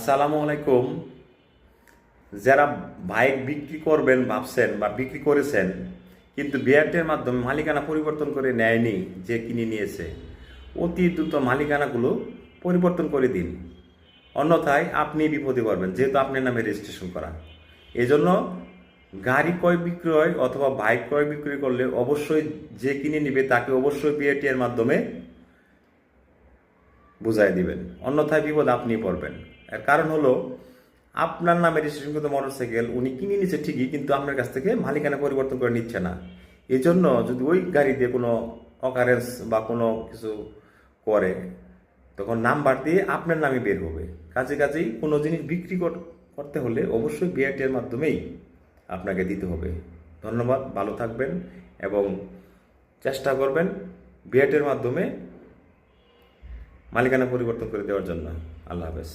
আসসালামু আলাইকুম। যারা বাইক বিক্রি করবেন ভাবছেন বা বিক্রি করেছেন কিন্তু বিআরটির মাধ্যমে মালিকানা পরিবর্তন করে নেয়নি, যে কিনে নিয়েছে, অতি দ্রুত মালিকানাগুলো পরিবর্তন করে দিন, অন্যথায় আপনি বিপদে পড়বেন, যেহেতু আপনার নামে রেজিস্ট্রেশন করা। এজন্য গাড়ি ক্রয় বিক্রয় অথবা বাইক ক্রয় বিক্রয় করলে অবশ্যই যে কিনে নিবে তাকে অবশ্যই বিআরটি এর মাধ্যমে বুঝাই দিবেন, অন্যথায় বিপদ আপনি পড়বেন। এর কারণ হলো, আপনার নামে রেজিস্ট্রেশনকৃত মোটরসাইকেল উনি কিনে নিচ্ছে ঠিকই, কিন্তু আপনার কাছ থেকে মালিকানা পরিবর্তন করে নিচ্ছে না। এই জন্য যদি ওই গাড়ি দিয়ে কোনো অকারেন্স বা কোনো কিছু করে, তখন নাম্বার দিয়ে আপনার নামে বের হবে। কাজেই কোনো জিনিস বিক্রি করতে হলে অবশ্যই বিআরটি এর মাধ্যমেই আপনাকে দিতে হবে। ধন্যবাদ, ভালো থাকবেন এবং চেষ্টা করবেন বিআরটি এর মাধ্যমে মালিকানা পরিবর্তন করে দেওয়ার জন্য। আল্লাহ হাফেজ।